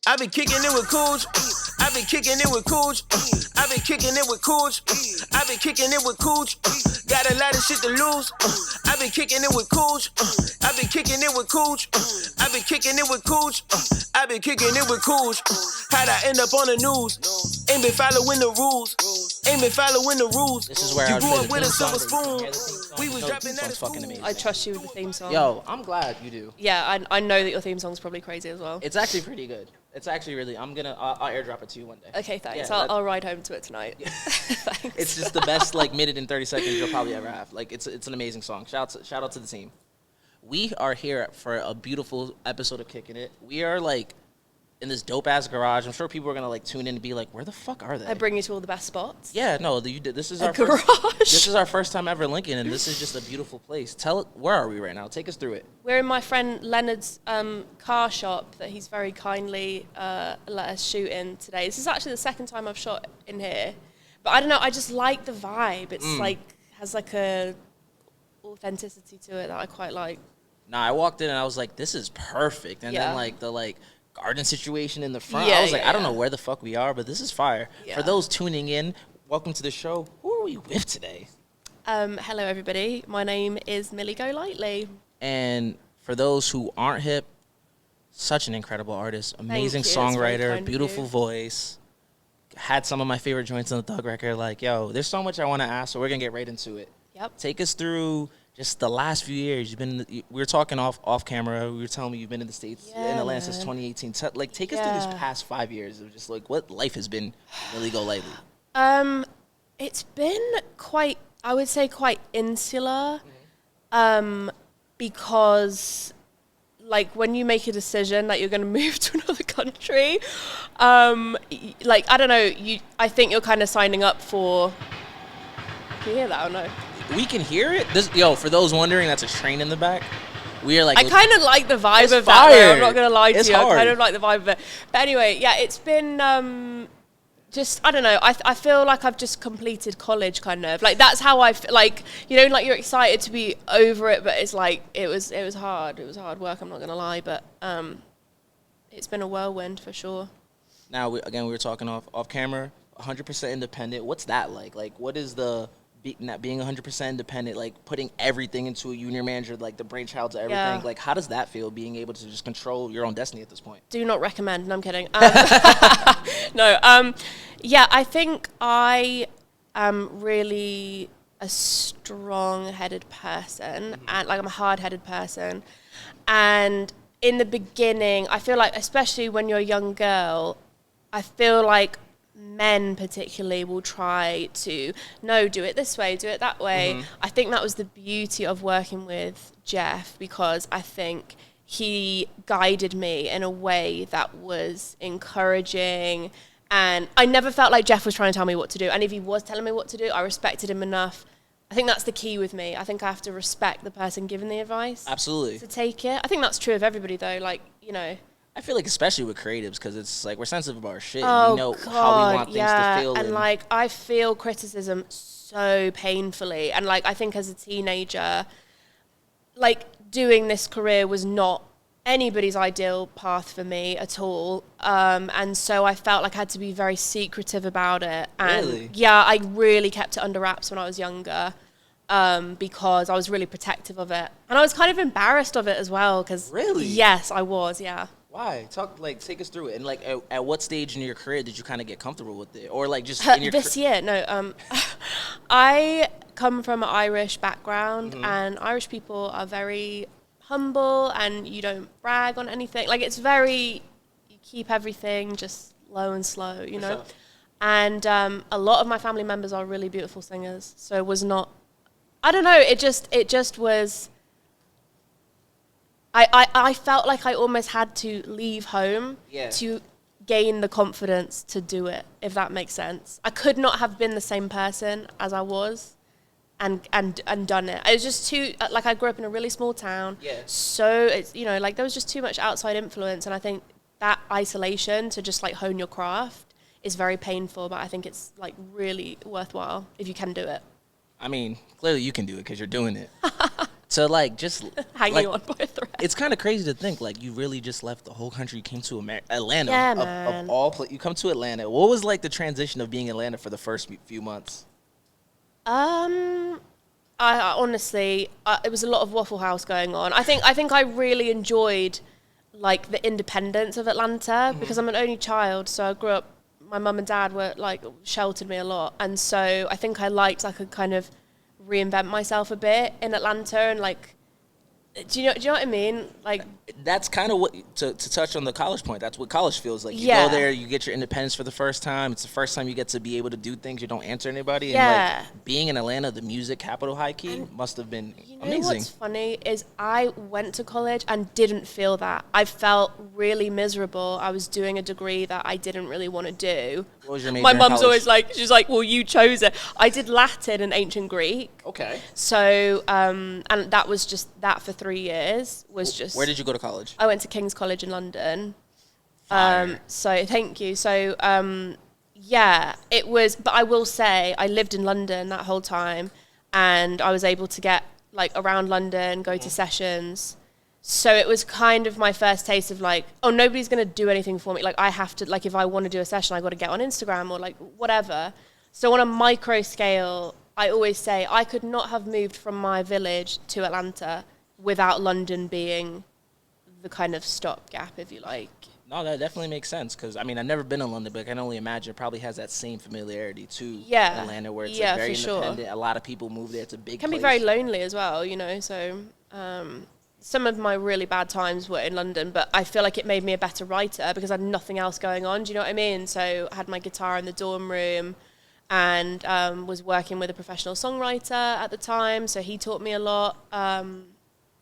I been kicking it with Coach. I been kicking it with Coach. I been kicking it with Coach. I been kicking it with Coach. Got a lot of shit to lose. I been kicking it with Coach. I been kicking it with Coach. I been kicking it with Coach. I been kicking it with Coach. How'd I end up on the news? Ain't been following the rules. Ain't been following the rules. This is where you I grew play up the with a theme silver song. spoon. We was dropping that. Fucking amazing. I trust you with the theme song. Yo, I'm glad you do. Yeah, I know that your theme song's probably crazy as well. It's actually pretty good. It's actually really. I'll airdrop it to you one day. Okay, thanks. Yeah, I'll ride home to it tonight. Thanks. It's just the best minute and 30 seconds you'll probably ever have. It's an amazing song. Shout out to the team. We are here for a beautiful episode of Kickin' It. We are in this dope ass garage. I'm sure people are gonna tune in and be like, "Where the fuck are they?" I bring you to all the best spots. Yeah, no, you did. This is A our garage. This is our first time ever linking, and this is just a beautiful place. Where are we right now? Take us through it. We're in my friend Leonard's car shop that he's very kindly let us shoot in today. This is actually the second time I've shot in here, but I don't know. I just like the vibe. It's has a authenticity to it that I quite like. Nah, I walked in and I was like, "This is perfect," and Yeah. then the garden situation in the front. Yeah, I was like, yeah, I don't know where the fuck we are, but this is fire. Yeah. For those tuning in, welcome to the show. Who are we with today? Hello, everybody. My name is Millie Go Lightly. And for those who aren't hip, such an incredible artist, amazing you. It's very songwriter, kind of beautiful you. voice. Had some of my favorite joints on the Thug record. Yo, there's so much I want to ask, so we're gonna get right into it. Yep. Take us through just the last few years. You've been. We were talking off camera. We were telling me you've been in the States in Atlanta since 2018. Take us through this past 5 years of just what life has been. Millie Go Lightly. It's been quite, I would say, quite insular, because when you make a decision that you're going to move to another country, I don't know, I think you're kind of signing up for. Can you hear that or no? We can hear it. For those wondering, that's a train in the back. We are I kind of like the vibe of fire. that, though. I'm not going to lie to It's you. hard. I kind of like the vibe of it. But anyway, yeah, it's been just, I don't know. I feel like I've just completed college, kind of. That's how I feel. You're excited to be over it, but it's it was hard. It was hard work, I'm not going to lie. But it's been a whirlwind for sure. Now, we were talking off camera, 100% independent. What's that like? What is not being 100% independent, putting everything into a union manager, the brainchild to everything. Yeah. How does that feel, being able to just control your own destiny at this point? Do not recommend. No, I'm kidding. No. Yeah, I think I am really a strong-headed person, and I'm a hard-headed person. And in the beginning, I feel like, especially when you're a young girl, I feel like men particularly will try to, no, do it this way, do it that way. I think that was the beauty of working with Jeff, because I think he guided me in a way that was encouraging, and I never felt like Jeff was trying to tell me what to do. And if he was telling me what to do, I respected him enough. I think that's the key with me. I think I have to respect the person giving the advice. Absolutely. To take it. I think that's true of everybody, though. I feel especially with creatives, because it's we're sensitive about our shit. Oh, we know God, how we want things to feel. And I feel criticism so painfully. And I think as a teenager, doing this career was not anybody's ideal path for me at all. And so I felt like I had to be very secretive about it. And Really? yeah, I really kept it under wraps when I was younger, because I was really protective of it. And I was kind of embarrassed of it as well. Really? Yes, I was, yeah. Why? Take us through it. And at what stage in your career did you kind of get comfortable with it, or just in your this year? No, I come from an Irish background, and Irish people are very humble, and you don't brag on anything. It's very, you keep everything just low and slow, you know. Sure. And a lot of my family members are really beautiful singers, so it was not. I don't know. It just was. I felt like I almost had to leave home to gain the confidence to do it, if that makes sense. I could not have been the same person as I was and done it. It was just too, I grew up in a really small town. Yeah. So it's, there was just too much outside influence. And I think that isolation to just hone your craft is very painful, but I think it's really worthwhile if you can do it. I mean, clearly you can do it because you're doing it. to like just hanging on by a thread. It's kind of crazy to think like you really just left the whole country. You came to Atlanta. Yeah, of all you come to Atlanta. What was like the transition of being in Atlanta for the first few months? I honestly, it was a lot of Waffle House going on. I think I really enjoyed like the independence of Atlanta because I'm an only child, so I grew up. My mum and dad were like sheltered me a lot, and so I think I liked I could kind of reinvent myself a bit in Atlanta and like. Do you know what I mean? Like that's kind of what to touch on the college point. That's what college feels like. You yeah. go there, you get your independence for the first time. It's the first time you get to be able to do things. You don't answer anybody. Yeah. And like being in Atlanta, the music capital, high key, must have been amazing. What's funny is I went to college and didn't feel that. I felt really miserable. I was doing a degree that I didn't really want to do. What was your major? My in mum's college? always like, she's like, well, you chose it. I did Latin and ancient Greek. Okay. So, and that was just that for 3 years. Was just. Where did you go to college? I went to King's College in London. Fire. So thank you. So yeah, it was. But I will say, I lived in London that whole time, and I was able to get like around London, go to sessions. So it was kind of my first taste of like, oh, nobody's gonna do anything for me. Like I have to, like if I want to do a session, I got to get on Instagram or like whatever. So on a micro scale, I always say I could not have moved from my village to Atlanta without London being the kind of stopgap, if you like. No, that definitely makes sense because, I mean, I've never been in London, but I can only imagine it probably has that same familiarity to Atlanta where it's like very independent. Sure. A lot of people move there. It's a big place. It can be very lonely as well, you know, so some of my really bad times were in London, but I feel like it made me a better writer because I had nothing else going on, do you know what I mean? So I had my guitar in the dorm room and was working with a professional songwriter at the time, so he taught me a lot.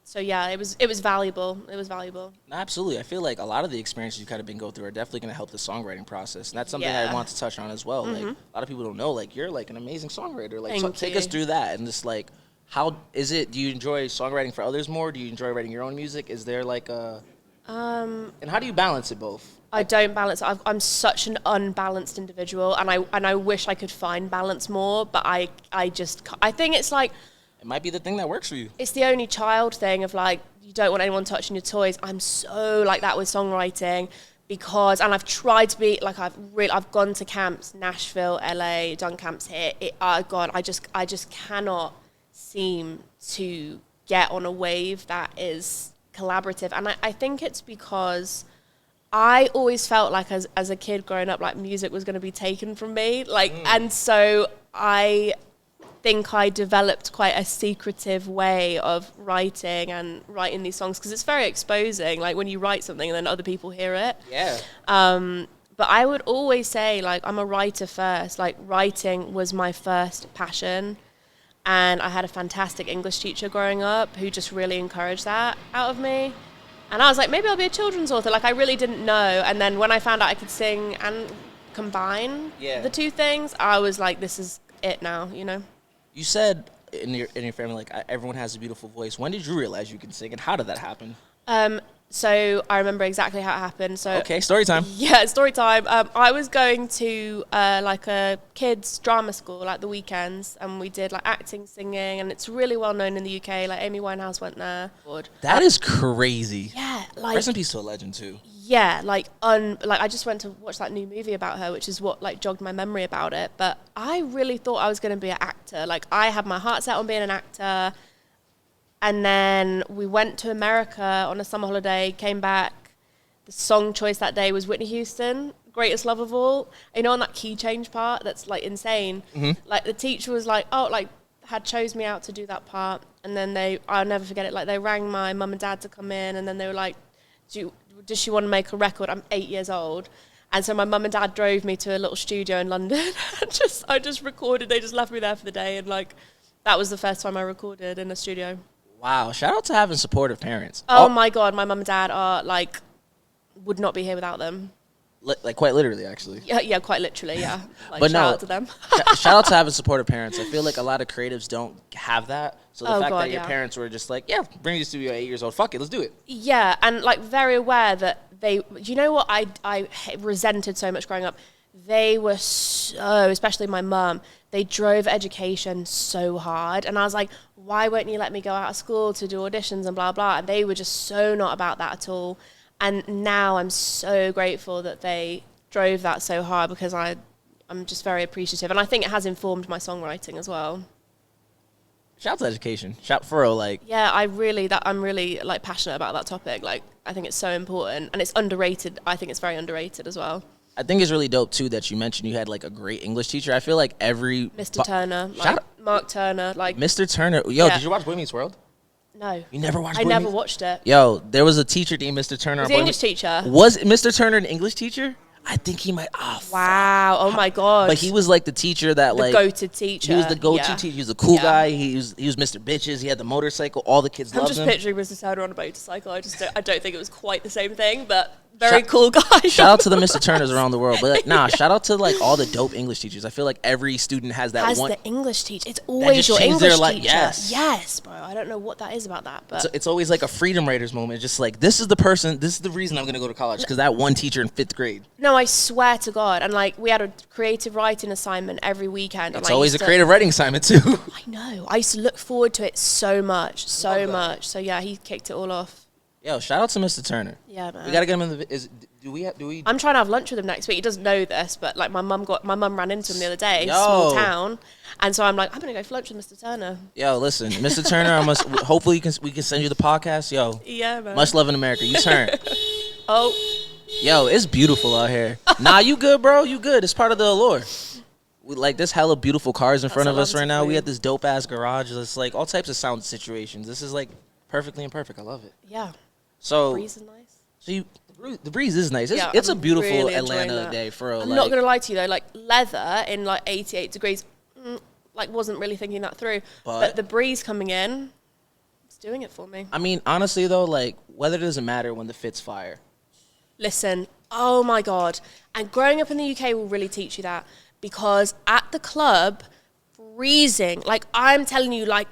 So yeah, it was valuable. It was valuable. No, absolutely. I feel like a lot of the experiences you kind of been go through are definitely going to help the songwriting process, and that's something I want to touch on as well. Like a lot of people don't know, like you're like an amazing songwriter. Like so take us through that and just like how is it? Do you enjoy songwriting for others more? Do you enjoy writing your own music? Is there like a and how do you balance it both? I don't balance. I'm such an unbalanced individual, and I wish I could find balance more, but I think it's like. It might be the thing that works for you. It's the only child thing of like, you don't want anyone touching your toys. I'm so like that with songwriting because, and I've tried to be like, I've gone to camps, Nashville, LA, done camps here. God, I just cannot seem to get on a wave that is collaborative. And I think it's because I always felt like as a kid growing up, like music was going to be taken from me. Like, and so I think I developed quite a secretive way of writing these songs because it's very exposing, like when you write something and then other people hear it. Yeah. But I would always say, like, I'm a writer first. Like, writing was my first passion. And I had a fantastic English teacher growing up who just really encouraged that out of me. And I was like, maybe I'll be a children's author. Like, I really didn't know. And then when I found out I could sing and combine the two things, I was like, this is it now, you know? You said in your family, like, everyone has a beautiful voice. When did you realize you can sing, and how did that happen? So I remember exactly how it happened. So okay, story time. Yeah, story time. I was going to like a kids drama school at the weekends, and we did like acting, singing, and it's really well known in the UK. Like Amy Winehouse went there. That is crazy. Yeah, like rest in peace to a legend too. Yeah, like I just went to watch that new movie about her, which is what like jogged my memory about it. But I really thought I was going to be an actor. Like I had my heart set on being an actor. And then we went to America on a summer holiday, came back. The song choice that day was Whitney Houston, Greatest Love of All. You know, on that key change part, that's like insane. Mm-hmm. Like the teacher was like, had chose me out to do that part. And then I'll never forget it. Like they rang my mum and dad to come in, and then they were like, does she want to make a record? I'm 8 years old. And so my mum and dad drove me to a little studio in London. I just recorded. They just left me there for the day. And like, that was the first time I recorded in a studio. Wow, shout out to having supportive parents. Oh my God, my mum and dad are like, would not be here without them. Like quite literally, actually. Yeah, quite literally, yeah. Like, but shout out to them. Shout out to having supportive parents. I feel like a lot of creatives don't have that. So the fact that your parents were just like, yeah, bring you to the studio at 8 years old, fuck it, let's do it. Yeah, and like very aware that you know what I resented so much growing up? they were so, especially my mum, they drove education so hard. And I was like, why won't you let me go out of school to do auditions and blah, blah. And they were just so not about that at all. And now I'm so grateful that they drove that so hard, because I'm just very appreciative. And I think it has informed my songwriting as well. Shout out to education. Shout for real, like. Yeah, I'm really like passionate about that topic. Like, I think it's so important, and it's underrated. I think it's very underrated as well. I think it's really dope too that you mentioned you had like a great English teacher. I feel like every Mr. Turner, like Mark Turner, like Mr. Turner. Yo, yeah. Did you watch Boy Meets World? No. You never watched? I never watched it. Yo, there was a teacher named Mr. Turner. Was he an English teacher? Was Mr. Turner an English teacher? I think he might. Oh, wow! Oh my god! But he was like the teacher that the go-to teacher. He was the go-to teacher. He was a cool guy. He was Mr. Bitches. He had the motorcycle. All the kids loved him. I'm just picturing Mr. Turner on a motorcycle. I don't think it was quite the same thing, but very cool guy. Shout out to the Mr. Turners around the world, but like, nah, shout out to like all the dope English teachers. I feel like every student has that one. The English teacher. It's always your English teacher. Yes, bro. I don't know what that is about that, but it's always like a Freedom Writers moment. Just like, this is the person. This is the reason I'm gonna go to college, because that one teacher in 5th grade. No, I swear to God. And like, we had a creative writing assignment every weekend. It's always a creative writing assignment too. I know. I used to look forward to it so much. So yeah, he kicked it all off. Yo, shout out to Mr. Turner. Yeah, man. We gotta get him in the. Do we? I'm trying to have lunch with him next week. He doesn't know this, but like my mum ran into him the other day. Small town, and so I'm like, I'm gonna go for lunch with Mr. Turner. Yo, listen, Mr. Turner, hopefully we can send you the podcast. Yo, yeah, man. Much love in America. You turn. Oh. Yo, it's beautiful out here. Nah, you good, bro? You good? It's part of the allure. We like this hella beautiful cars in front of us right now. We had this dope ass garage. It's like all types of sound situations. This is like perfectly imperfect. I love it. Yeah. So the breeze is nice. So the breeze is nice. It's a beautiful really Atlanta day for real. I'm not gonna lie to you though. Like leather in like 88 degrees, like wasn't really thinking that through. But the breeze coming in, it's doing it for me. I mean, honestly though, like weather doesn't matter when the fit's fire. Listen, oh my God. And growing up in the UK will really teach you that, because at the club, freezing, like I'm telling you, like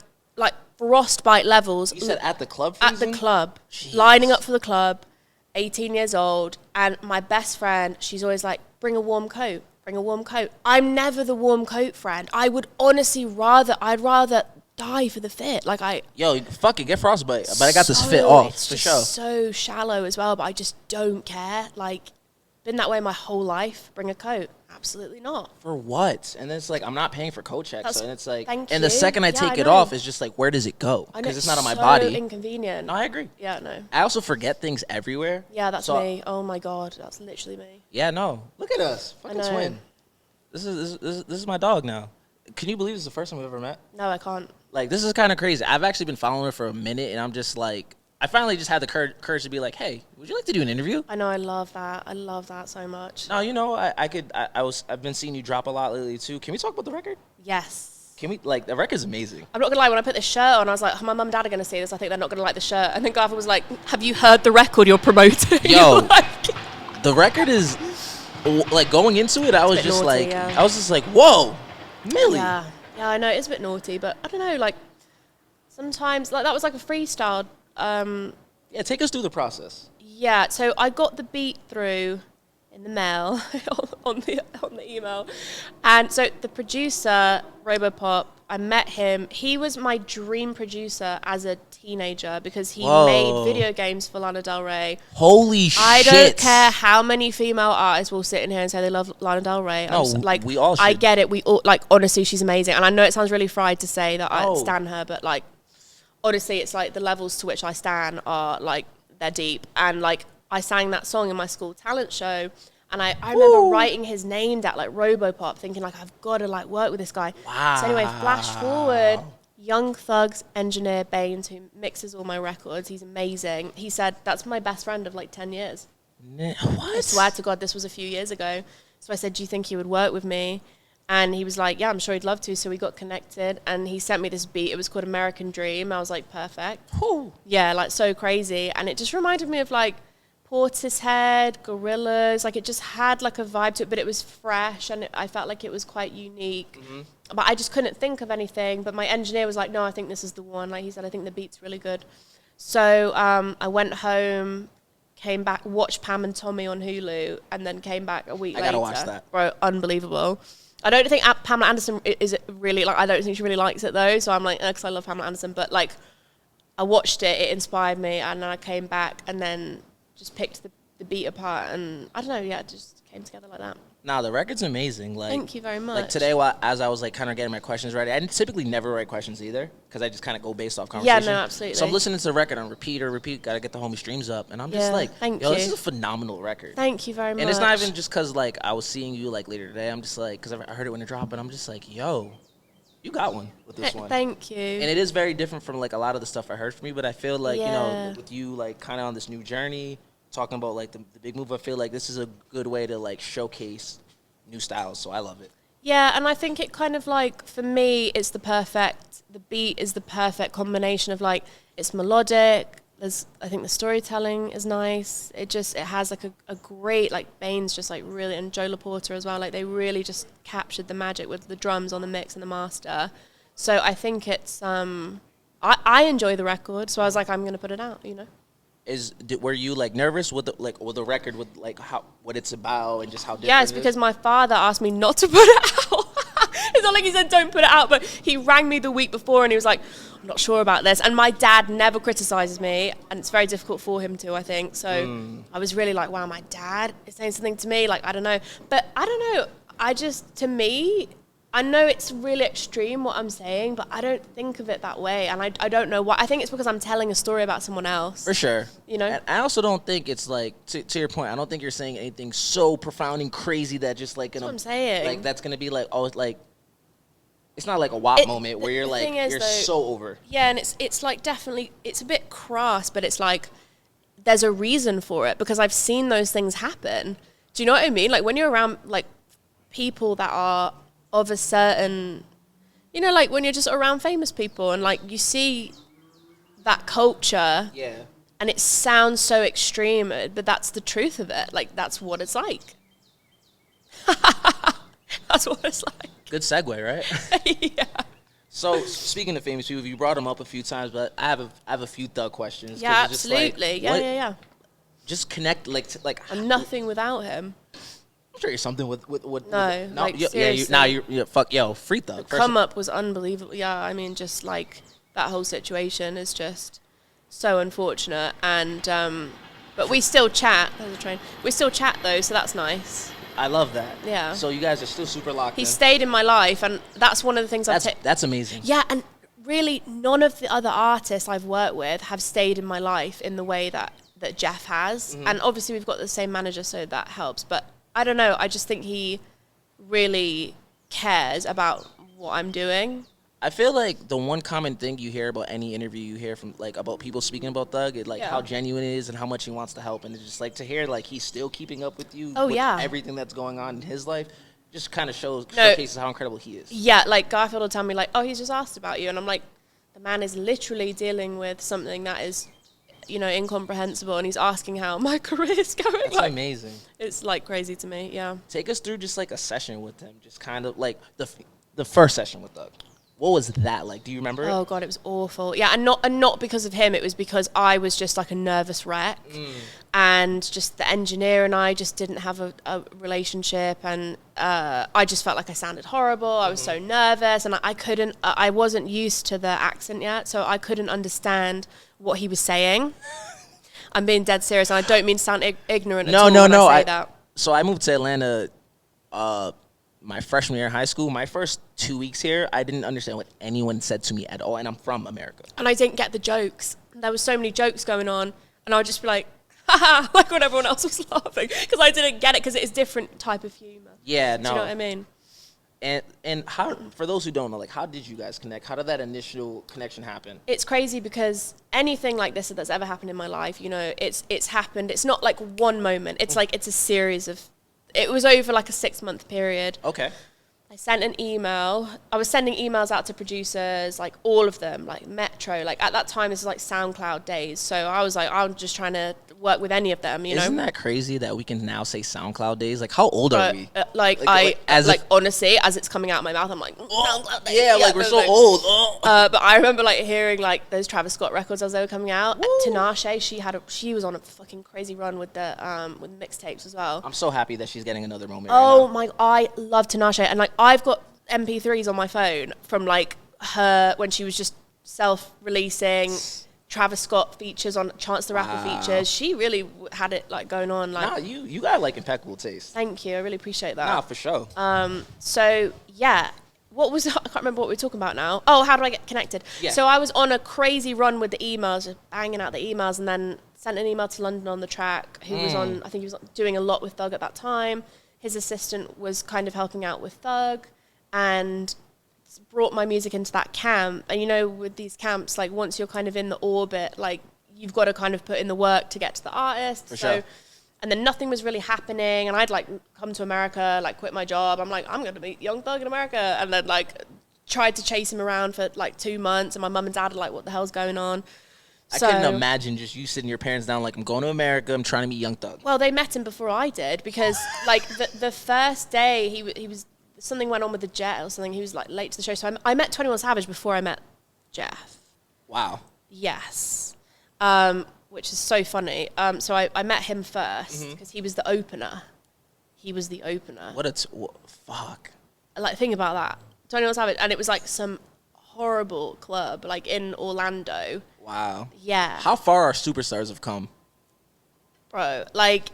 frostbite levels. You said at the club freezing? At the club. Jeez. Lining up for the club, 18 years old, and my best friend, she's always like, bring a warm coat, bring a warm coat. I'm never the warm coat friend. I would honestly I'd rather die for the fit. Yo, fuck it, get frostbite. But I got this fit off, it's for just sure. So shallow as well, but I just don't care. Like, been that way my whole life. Bring a coat. Absolutely not. For what? And then it's like, I'm not paying for coat checks. So it's like, and the second I take it off, it's just like, where does it go? Because it's not on my body. Inconvenient. No, I agree. Yeah, no. I also forget things everywhere. Yeah, that's me. Oh my God, that's literally me. Yeah, no. Look at us. Fucking twin. This is my dog now. Can you believe this is the first time we've ever met? No, I can't. Like, this is kind of crazy. I've actually been following her for a minute, and I'm just like, I finally just had the courage to be like, hey, would you like to do an interview? I know, I love that. I love that so much. No, you know, I've been seeing you drop a lot lately too. Can we talk about the record? Yes. Can we, like, the record's amazing. I'm not gonna lie, when I put this shirt on, I was like, my mum and dad are gonna see this. I think they're not gonna like the shirt. And then Garth was like, have you heard the record you're promoting? Yo, the record is, like, going into it, I was just naughty, like, I was just like, whoa, Millie. Yeah, I know, it's a bit naughty, but I don't know, like, sometimes, like, that was like a freestyle. Yeah, take us through the process. Yeah, so I got the beat through in the mail, on the email. And so the producer, Robopop, I met him. He was my dream producer as a teenager because he made video games for Lana Del Rey. Holy shit. I don't care how many female artists will sit in here and say they love Lana Del Rey. No, like, we all should. I get it. We all, like, honestly, she's amazing. And I know it sounds really fried to say that I stan her, but, like, honestly, it's like the levels to which I stan are, like, they're deep. And, like, I sang that song in my school talent show. And I remember writing his name down, like Robopop, thinking, like, I've got to, like, work with this guy. Wow. So anyway, flash forward, Young Thug's engineer, Baines, who mixes all my records, he's amazing. He said, that's my best friend of, like, 10 years. What? I swear to God, this was a few years ago. So I said, do you think he would work with me? And he was like, yeah, I'm sure he'd love to. So we got connected, and he sent me this beat. It was called American Dream. I was like, perfect. Ooh. Yeah, like, so crazy. And it just reminded me of, like, Portishead, Gorillaz. Like, it just had, like, a vibe to it, but it was fresh, and I felt like it was quite unique. Mm-hmm. But I just couldn't think of anything. But my engineer was like, no, I think this is the one. Like, he said, I think the beat's really good. So I went home, came back, watched Pam and Tommy on Hulu, and then came back a week later. I gotta watch that. Bro, unbelievable. I don't think Pamela Anderson is really, like, I don't think she really likes it though, so I'm like, because I love Pamela Anderson, but like, I watched it, it inspired me, and then I came back and then just picked the beat apart, and I don't know, yeah, it just came together like that. Nah, the record's amazing. Like, thank you very much. Like today, as I was like kind of getting my questions ready, I typically never write questions either because I just kind of go based off conversation. Yeah, no, absolutely. So I'm listening to the record on repeat. Gotta get the homie streams up, and I'm just like, yo, this is a phenomenal record. Thank you very much. And it's not even just because like I was seeing you like later today. I'm just like, because I heard it when it dropped, and I'm just like, yo, you got one with this one. Thank you. And it is very different from like a lot of the stuff I heard from you, but I feel like, Yeah. you know, with you like kind of on this new journey, talking about like the big move, I feel like this is a good way to like showcase new styles, so I love it. Yeah, and I think it kind of like, for me, it's the beat is the perfect combination of like, it's melodic, I think the storytelling is nice, it has like a great, like Bane's just like really, and Joe Laporta as well, like they really just captured the magic with the drums on the mix and the master. So I think it's, I enjoy the record, so I was like, I'm going to put it out, you know. Were you like nervous with the record, with like what it's about and just how different Yeah, it's because my father asked me not to put it out. It's not like he said don't put it out, but he rang me the week before and he was like, I'm not sure about this. And my dad never criticizes me, and it's very difficult for him to, I think. So I was really like, wow, my dad is saying something to me, like, I don't know. But I don't know, to me, I know it's really extreme what I'm saying, but I don't think of it that way. And I don't know why. I think it's because I'm telling a story about someone else. For sure. You know? And I also don't think it's like, to your point, I don't think you're saying anything so profound and crazy that just like, That's what I'm saying. Like, that's going to be like, oh, like, it's not like a WAP moment where you're like, you're so over. Yeah, and it's like definitely, it's a bit crass, but it's like, there's a reason for it because I've seen those things happen. Do you know what I mean? Like when you're around like people that are of a certain, you know, like when you're just around famous people and like you see that culture, yeah, and it sounds so extreme, but that's the truth of it. Like that's what it's like. That's what it's like. Good segue, right? Yeah. So speaking of famous people, you brought them up a few times, but I have a few Thug questions. Yeah, it's just like, absolutely. Yeah. Just connect like. I'm nothing without him. I'm sure you're something with No, like, seriously. You're fuck yo, free Thug. Come up was unbelievable. Yeah, I mean, just like that whole situation is just so unfortunate. And but we still chat. There's a train. We still chat though, so that's nice. I love that. Yeah. So you guys are still super locked in. He stayed in my life, and that's one of the things That's amazing. Yeah, and really, none of the other artists I've worked with have stayed in my life in the way that Jeff has. Mm-hmm. And obviously, we've got the same manager, so that helps. But I don't know. I just think he really cares about what I'm doing. I feel like the one common thing you hear about any interview you hear from like about people speaking about Thug is like how genuine it is and how much he wants to help, and it's just like to hear like he's still keeping up with you. Everything that's going on in his life just kind of showcases how incredible he is. Yeah, like Garfield will tell me like, oh, he's just asked about you, and I'm like, the man is literally dealing with something that is, you know, incomprehensible, and he's asking how my career is going. That's like, amazing. It's like crazy to me. Yeah. Take us through just like a session with him, just kind of like the first session with Thug. What was that like? Do you remember it? Oh God, it was awful. Yeah, and not because of him. It was because I was just like a nervous wreck, and just the engineer and I just didn't have a relationship, and I just felt like I sounded horrible. I was so nervous, and I wasn't used to the accent yet, so I couldn't understand what he was saying. I'm being dead serious, and I don't mean to sound ignorant at all when I say that. So I moved to Atlanta my freshman year in high school. My first 2 weeks here, I didn't understand what anyone said to me at all, and I'm from America. And I didn't get the jokes. There were so many jokes going on, and I would just be like, haha, like when everyone else was laughing, because I didn't get it, because it is different type of humor. Yeah, no. Do you know what I mean? And how, for those who don't know, like, how did you guys connect? How did that initial connection happen? It's crazy because anything like this that's ever happened in my life, you know, it's happened. It's not like one moment. It's like it's a series of. It was over like a 6-month period. Okay. I sent an email. I was sending emails out to producers, like all of them, like Metro. Like at that time, this was like SoundCloud days. So I was like, I'm just trying to work with any of them, you know? Isn't that crazy that we can now say SoundCloud days? Like, how old are we? Honestly, as it's coming out of my mouth, I'm like, SoundCloud days. Yeah, like we're so old. But I remember like hearing like those Travis Scott records as they were coming out. Tinashe, she was on a fucking crazy run with the with mixtapes as well. I'm so happy that she's getting another moment. Oh my, I love Tinashe, and like I've got MP3s on my phone from like her when she was just self-releasing. Travis Scott features on Chance the Rapper features. She really had it like going on. Like, nah, you got like impeccable taste. Thank you, I really appreciate that. Nah, for sure. So yeah, I can't remember what we were talking about now. Oh, how do I get connected? Yeah. So I was on a crazy run with the emails, just banging out the emails, and then sent an email to London on the Track, who was on. I think he was doing a lot with Thug at that time. His assistant was kind of helping out with Thug, and brought my music into that camp. And you know, with these camps, like once you're kind of in the orbit, like you've got to kind of put in the work to get to the artist. For sure. And then nothing was really happening, and I'd like come to America, like quit my job. I'm like, I'm going to meet Young Thug in America, and then like tried to chase him around for like 2 months, and my mum and dad are like, what the hell's going on? I couldn't imagine just you sitting your parents down like, I'm going to America, I'm trying to meet Young Thug. Well, they met him before I did, because like the first day he was, something went on with the jet or something. He was like late to the show. So I met 21 Savage before I met Jeff. Wow. Yes. Which is so funny. So I met him first because he was the opener. He was the opener. Fuck. Like, think about that. 21 Savage. And it was like some horrible club, like in Orlando. Wow. Yeah. How far our superstars have come. Bro, like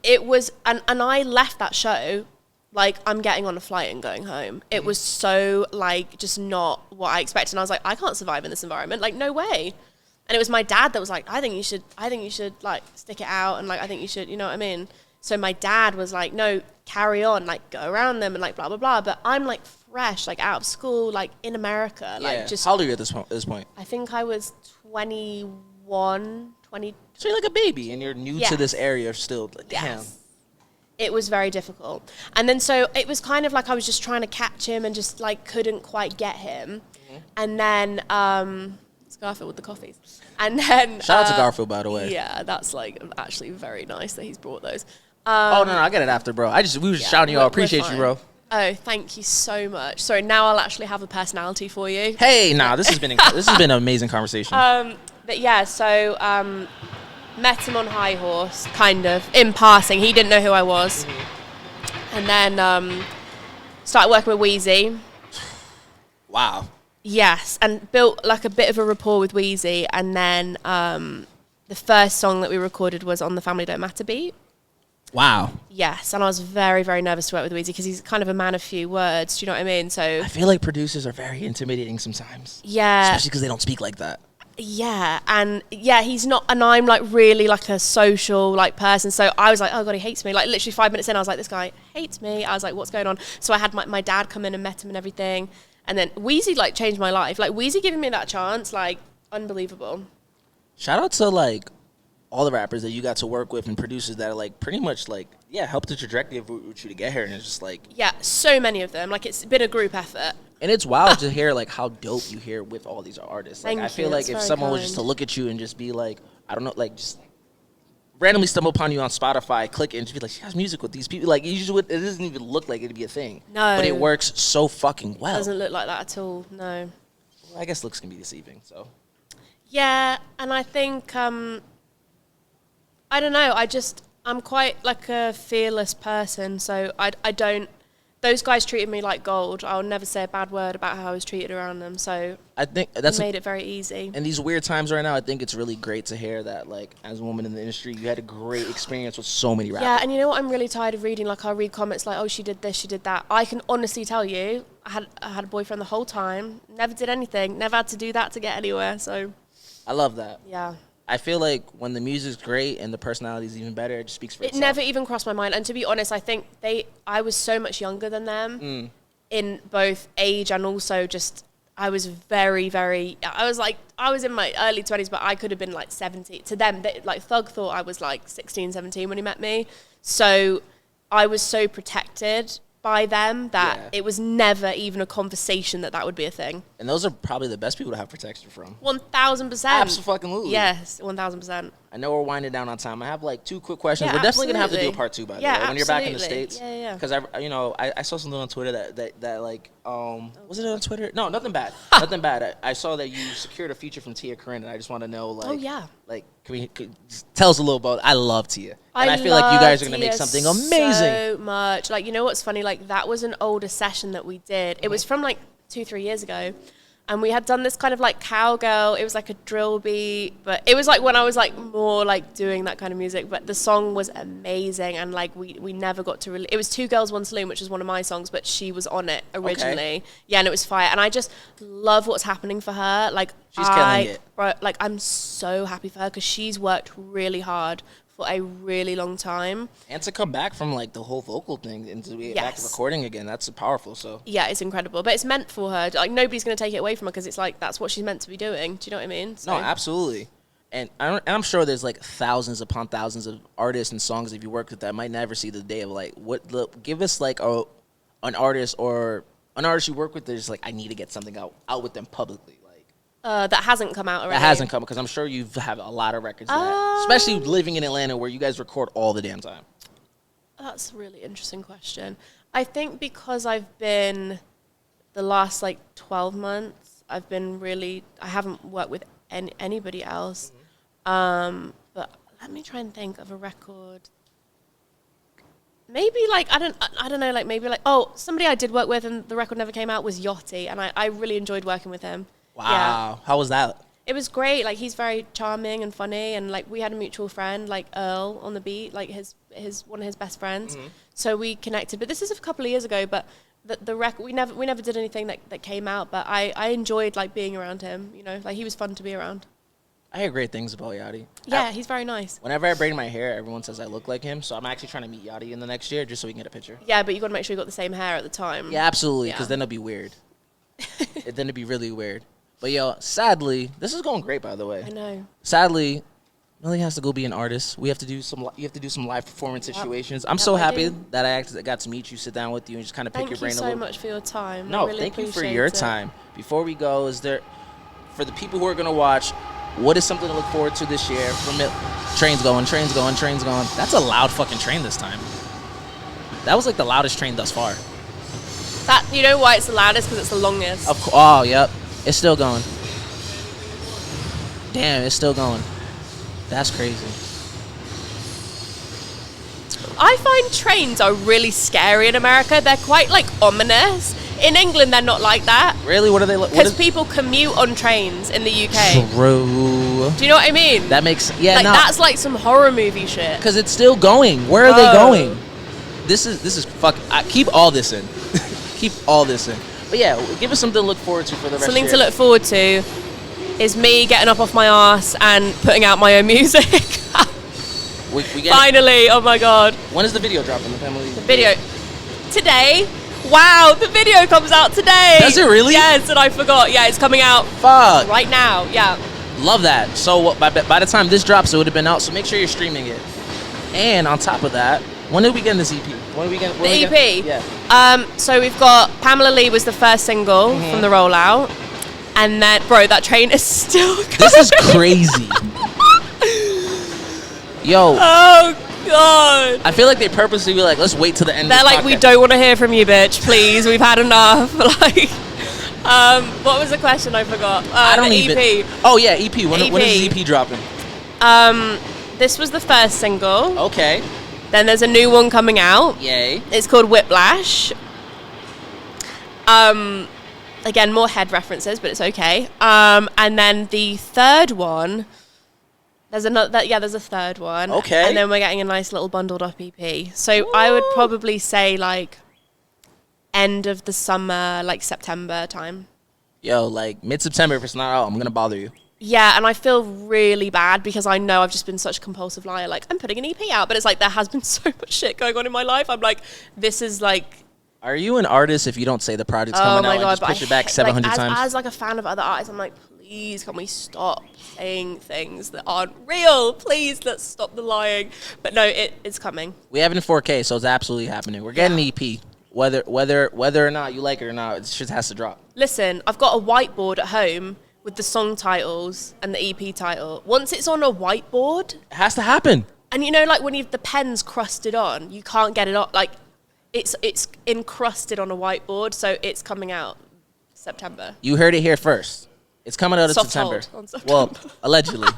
it was, and I left that show like, I'm getting on a flight and going home. It was so, like, just not what I expected. And I was like, I can't survive in this environment. Like, no way. And it was my dad that was like, I think you should, like, stick it out. And, like, I think you should, you know what I mean? So my dad was like, no, carry on. Like, go around them and, like, blah, blah, blah. But I'm, like, fresh, like, out of school, like, in America. Yeah. Like, just. How old are you at this point? I think I was 21, 20. So you're like a baby and you're new to this area still. Like, damn. Yes. It was very difficult. And then so it was kind of like I was just trying to catch him and just like couldn't quite get him. And then it's Garfield with the coffees. And then shout out to Garfield, by the way. Yeah, that's like actually very nice that he's brought those. Oh no, I get it after, bro. We were just shouting you out. Appreciate you, bro. Oh, thank you so much. Sorry, now I'll actually have a personality for you. Hey, this has been an amazing conversation. But yeah, so met him on High Horse, kind of, in passing. He didn't know who I was. And then started working with Wheezy. Wow. Yes, and built like a bit of a rapport with Wheezy. And then the first song that we recorded was on the Family Don't Matter beat. Wow. Yes, and I was very, very nervous to work with Wheezy because he's kind of a man of few words. Do you know what I mean? So I feel like producers are very intimidating sometimes. Yeah. Especially because they don't speak like that. Yeah, and yeah, he's not, and I'm like really like a social like person, so I was like, oh god, he hates me. Like literally 5 minutes in, I was like, this guy hates me. I was like, what's going on? So I had my dad come in and met him and everything, and then Wheezy like changed my life. Like Wheezy giving me that chance, like unbelievable. Shout out to like all the rappers that you got to work with and producers that are like pretty much like helped the trajectory of you to get here, and it's just like so many of them. Like it's been a group effort. And it's wild to hear like how dope you hear with all these artists. Like I feel like if someone was just to look at you and just be like, I don't know, like just randomly stumble upon you on Spotify, click it, and just be like, she has music with these people. Like it doesn't even look like it'd be a thing. No, but it works so fucking well. It doesn't look like that at all. No. Well, I guess looks can be deceiving. So. Yeah, and I think I don't know. I'm quite like a fearless person, so I don't. Those guys treated me like gold. I'll never say a bad word about how I was treated around them. So I think that's made it very easy. In these weird times right now, I think it's really great to hear that, like, as a woman in the industry, you had a great experience with so many rappers. Yeah, and you know what? I'm really tired of reading. Like, I'll read comments like, "Oh, she did this, she did that." I can honestly tell you, I had a boyfriend the whole time. Never did anything. Never had to do that to get anywhere. So I love that. Yeah. I feel like when the music's great and the personality is even better, it just speaks for itself. It never even crossed my mind. And to be honest, I think I was so much younger than them in both age and also just, I was very, very, I was in my early 20s, but I could have been like 70. To them, like Thug thought I was like 16, 17 when he met me. So I was so protected by them that Yeah. it was never even a conversation that would be a thing. And those are probably the best people to have protection from. 1,000%. Absolutely. Yes, 1,000%. I know we're winding down on time. I have like 2 quick questions. Yeah, we're definitely gonna have to do a absolutely. part 2 by the Yeah, way when you're back in the absolutely. States. Yeah. Because I saw something on Twitter that like was it on Twitter? No, nothing bad. Nothing bad. I saw that you secured a feature from Tia Corinne, and I just want to know like. Oh, yeah. Like, could tell us a little about. I love Tia, and I feel like you guys are gonna make Tia something amazing. So much. Like, you know what's funny? Like, that was an older session that we did. It was from like 2-3 years ago. And we had done this kind of like cowgirl. It was like a drill beat, but it was like when I was like more like doing that kind of music. But the song was amazing, and like we never got to really. It was Two Girls One Saloon, which was one of my songs, but she was on it originally. Okay. Yeah, and it was fire. And I just love what's happening for her. Like she's killing it. Bro, like I'm so happy for her because she's worked really hard for a really long time. And to come back from like the whole vocal thing and to be back to recording again, that's powerful. So yeah, it's incredible. But it's meant for her. Like nobody's going to take it away from her because it's like that's what she's meant to be doing. Do you know what I mean? So. No, absolutely. And I'm sure there's like thousands upon thousands of artists and songs if you work with that might never see the day of like give us like an artist you work with that's like I need to get something out with them publicly. That hasn't come out already. That hasn't come because I'm sure you have a lot of records of that, especially living in Atlanta where you guys record all the damn time. That's a really interesting question. I think because I've been the last like 12 months, I haven't worked with anybody else. Mm-hmm. But let me try and think of a record. Maybe like I don't know, like maybe like somebody I did work with and the record never came out was Yachty, and I really enjoyed working with him. Wow. Yeah. How was that? It was great. Like he's very charming and funny, and like we had a mutual friend, like Earl on the beat, like his one of his best friends. Mm-hmm. So we connected. But this is a couple of years ago, but the record we never did anything that came out, but I enjoyed like being around him, you know. Like he was fun to be around. I hear great things about Yachty. Yeah, he's very nice. Whenever I braid my hair, everyone says I look like him, so I'm actually trying to meet Yachty in the next year just so we can get a picture. Yeah, but you got to make sure you got the same hair at the time. Yeah, absolutely, because then it'll be weird. Then it'd be really weird. But yo, sadly, this is going great, by the way. I know. Sadly, Millie has to go be an artist. You have to do some live performance situations. I'm so happy that I got to meet you, sit down with you, and just kind of pick your brain a little. Thank you so much for your time. No, really thank you for your time. Before we go, for the people who are gonna watch, what is something to look forward to this year? Trains going. That's a loud fucking train this time. That was like the loudest train thus far. You know why it's the loudest? Because it's the longest. Oh, yep. It's still going. Damn, it's still going. That's crazy. I find trains are really scary in America. They're quite, like, ominous. In England, they're not like that. Really? What are they like? Because people commute on trains in the UK. True. Do you know what I mean? That makes... That's like some horror movie shit. Because it's still going. Where are they going? This is fuck... keep all this in. Keep all this in. But yeah, give us something to look forward to for the rest of the year. Something to look forward to is me getting up off my ass and putting out my own music. Finally, oh my God. When is the video dropping, the Pamela Lee? The video. Today. Wow, the video comes out today. Does it really? Yes, and I forgot. Yeah, it's coming out right now. Yeah. Love that. So by the time this drops, it would have been out. So make sure you're streaming it. And on top of that, when did we get this EP? The EP? Yeah. So we've got Pamela Lee was the first single from the rollout. And then, bro, that train is still going. This is crazy. Yo. Oh, God. I feel like they purposely be like, let's wait till the end They're of like, we don't want to hear from you, bitch. Please, we've had enough. Like, what was the question? I forgot. I don't the EP. Oh, yeah, EP. When is the EP dropping? This was the first single. Okay. Then there's a new one coming out. Yay. It's called Whiplash. Again, more head references, but it's okay. And then the third one, there's a third one. Okay. And then we're getting a nice little bundled up EP. So I would probably say like end of the summer, like September time. Yo, like mid-September, if it's not out, I'm going to bother you. Yeah, and I feel really bad because I know I've just been such a compulsive liar. Like, I'm putting an EP out, but it's like there has been so much shit going on in my life. I'm like, this is like... Are you an artist if you don't say the project's coming out and just push it back 700 times? As like a fan of other artists, I'm like, please, can we stop saying things that aren't real? Please, let's stop the lying. But no, it's coming. We have it in 4K, so it's absolutely happening. We're getting an EP. whether or not you like it or not, it shit has to drop. Listen, I've got a whiteboard at home with the song titles and the EP title. Once it's on a whiteboard, It has to happen. and you know, like when the pen's crusted on, you can't get it off. Like it's encrusted on a whiteboard, so it's coming out September. You heard it here first. It's coming out in Soft September. hold on September. Well, allegedly.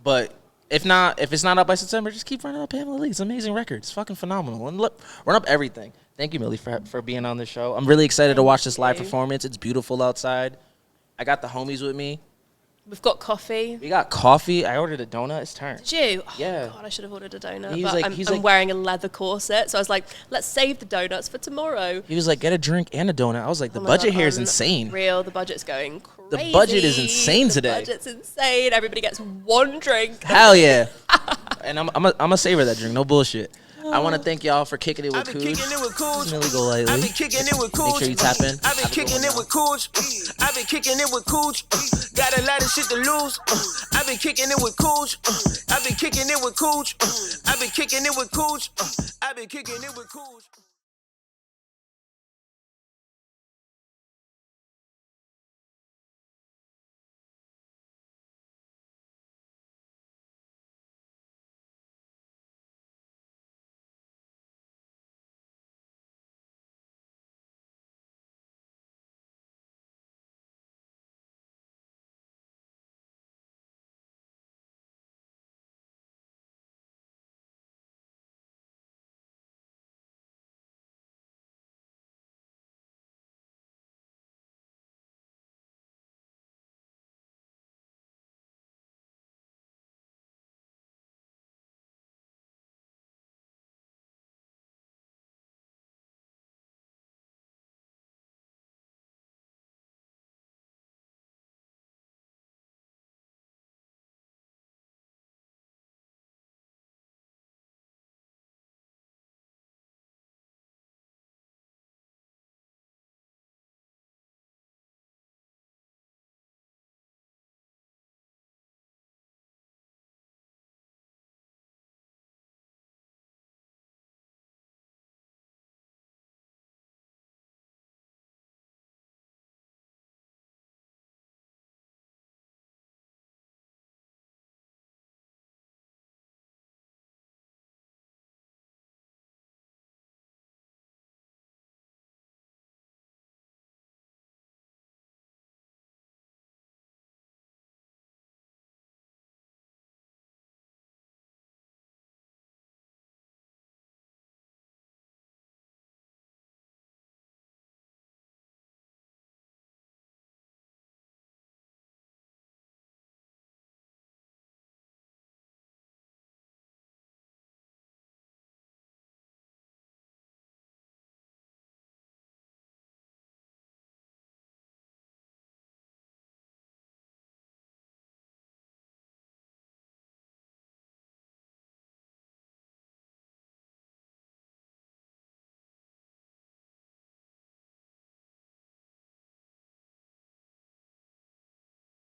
But if it's not up by September, just keep running up Pamela Lee. It's an amazing record. It's fucking phenomenal. And look, run up everything. Thank you, Millie, for being on the show. I'm really excited to watch this live performance. It's beautiful outside. I got the homies with me. We've got coffee. We got coffee. I ordered a donut. It's turned. Did you? Yeah. Oh, God, I should have ordered a donut. He's But like- I'm he's like- wearing a leather corset, so I was like, let's save the donuts for tomorrow. He was like, get a drink and a donut. I was like, the Oh my budget God, here is I'm insane. Real, the budget's going crazy. The budget is insane The today. budget's insane. Everybody gets one drink. Hell yeah. And I'm gonna savor that drink. No bullshit. I want to thank y'all for kicking it I with be Cooge. kicking it with Cooge. Millie Go Lightly. I be kicking it with Cooge. Make sure you tap in. I be kicking it with Cooge. I be kicking it with Cooge. Got a lot of shit to lose. I be kicking it with Cooge. I be kicking it with Cooge. I be kicking it with Cooge. I be kicking it with Cooge.